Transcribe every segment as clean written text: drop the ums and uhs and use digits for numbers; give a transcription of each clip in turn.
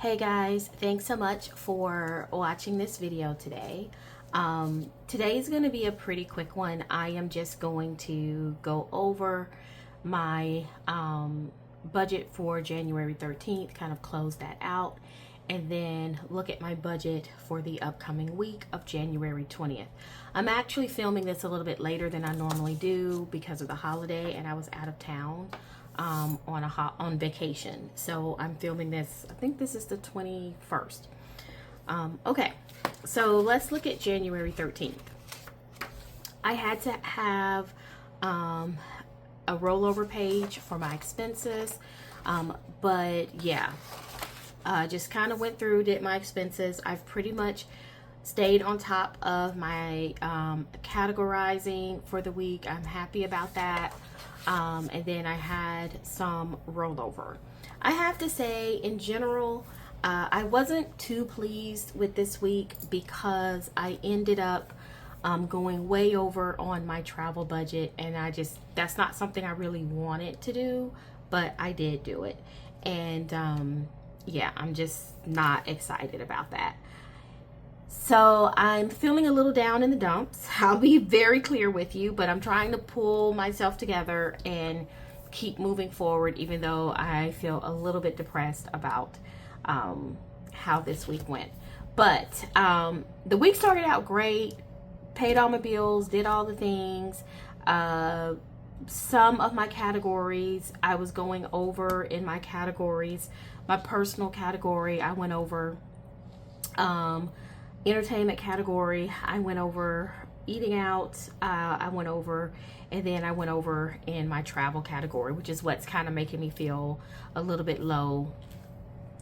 Hey guys, thanks so much for watching this video today. Today is going to be a pretty quick one. I am just going to go over my budget for January 13th, kind of close that out, and then look at my budget for the upcoming week of January 20th. I'm actually filming this a little bit later than I normally do because of the holiday, and I was out of town on vacation. So I'm filming this, I think this is the 21st. Okay, so let's look at January 13th. I had to have a rollover page for my expenses, but yeah, just kind of went through, did my expenses. I've pretty much stayed on top of my categorizing for the week. I'm happy about that. And then I had some rollover. I have to say, in general, I wasn't too pleased with this week because I ended up going way over on my travel budget, and that's not something I really wanted to do, but I did do it. And yeah, I'm just not excited about that. So I'm feeling a little down in the dumps. I'll be very clear with you, but I'm trying to pull myself together and keep moving forward, even though I feel a little bit depressed about how this week went. But the week started out great, paid all my bills, did all the things. Some of my categories, I was going over in my categories. My personal category, I went over. Entertainment category, I went over. Eating out, I went over. And then I went over in my travel category, which is what's kind of making me feel a little bit low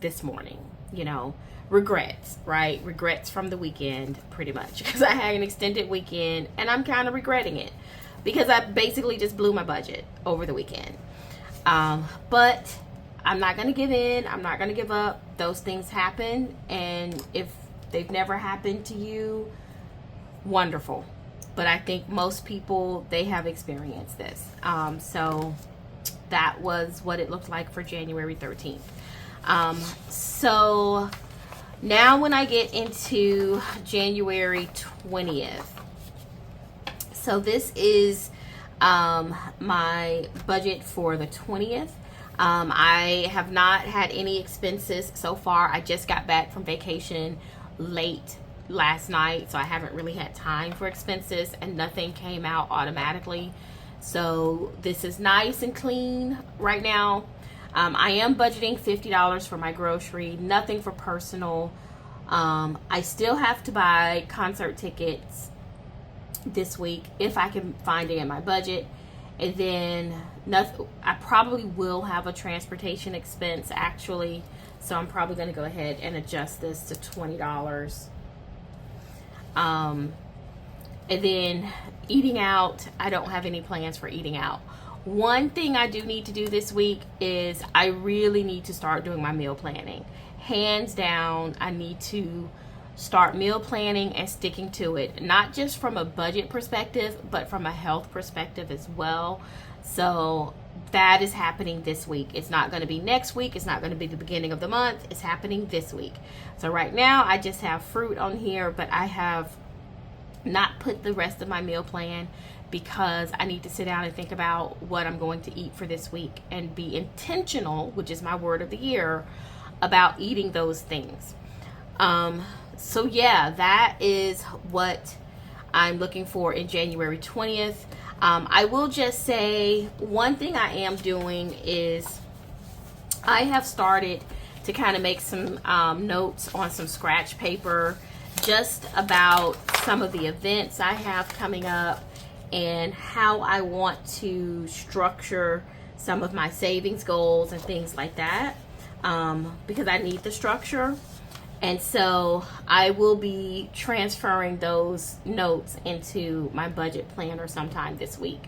this morning. You know, regrets, right? Regrets from the weekend, pretty much, because I had an extended weekend and I'm kind of regretting it because I basically just blew my budget over the weekend. But I'm not going to give in. I'm not going to give up. Those things happen, and if they've never happened to you, wonderful. But I think most people, they have experienced this. So that was what it looked like for January 13th. So now when I get into January 20th, so this is my budget for the 20th. I have not had any expenses so far. I just got back from vacation late last night, so I haven't really had time for expenses, and nothing came out automatically. So this is nice and clean right now. I am budgeting $50 for my grocery, nothing for personal. I still have to buy concert tickets this week if I can find it in my budget. And then I probably will have a transportation expense actually. So I'm probably going to go ahead and adjust this to $20. And then eating out, I don't have any plans for eating out. One thing I do need to do this week is I really need to start doing my meal planning. Hands down, I need to start meal planning and sticking to it. Not just from a budget perspective, but from a health perspective as well. So that is happening this week. It's not going to be next week. It's not going to be the beginning of the month. It's happening this week. So right now I just have fruit on here, but I have not put the rest of my meal plan because I need to sit down and think about what I'm going to eat for this week and be intentional, which is my word of the year, about eating those things. So yeah, that is what I'm looking for in January 20th. I will just say one thing I am doing is I have started to kind of make some notes on some scratch paper just about some of the events I have coming up and how I want to structure some of my savings goals and things like that, because I need the structure. And so I will be transferring those notes into my budget planner sometime this week.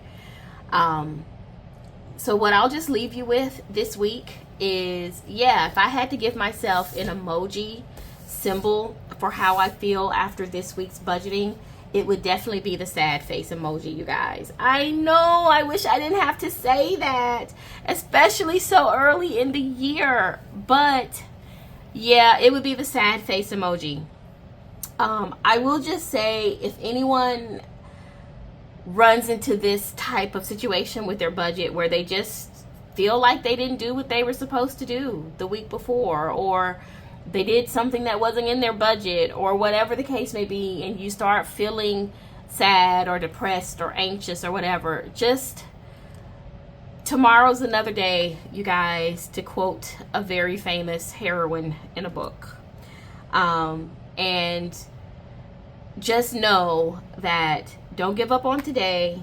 So what I'll just leave you with this week is, yeah, if I had to give myself an emoji symbol for how I feel after this week's budgeting, it would definitely be the sad face emoji, you guys. I know, I wish I didn't have to say that, especially so early in the year, but Yeah, it would be the sad face emoji. I will just say, if anyone runs into this type of situation with their budget where they just feel like they didn't do what they were supposed to do the week before, or they did something that wasn't in their budget, or whatever the case may be, and you start feeling sad or depressed or anxious or whatever, just tomorrow's another day, you guys, to quote a very famous heroine in a book. And just know that don't give up on today.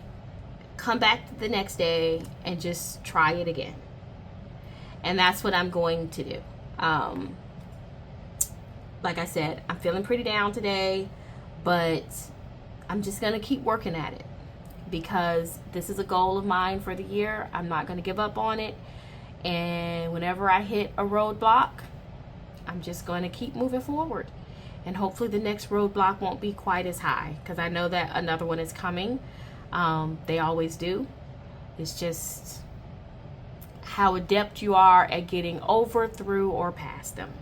Come back the next day and just try it again. And that's what I'm going to do. Like I said, I'm feeling pretty down today, but I'm just going to keep working at it, because this is a goal of mine for the year. I'm not going to give up on it. And whenever I hit a roadblock, I'm just going to keep moving forward. And hopefully the next roadblock won't be quite as high, because I know that another one is coming. They always do. It's just how adept you are at getting over, through, or past them.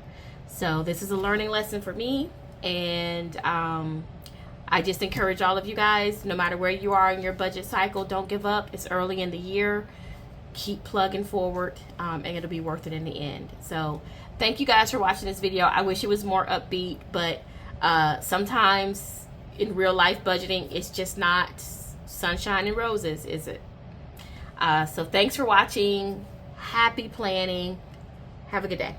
So this is a learning lesson for me. And I just encourage all of you guys, no matter where you are in your budget cycle, don't give up. It's early in the year. Keep plugging forward, and it'll be worth it in the end. So thank you guys for watching this video. I wish it was more upbeat, but sometimes in real life budgeting, it's just not sunshine and roses, is it? So thanks for watching. Happy planning. Have a good day.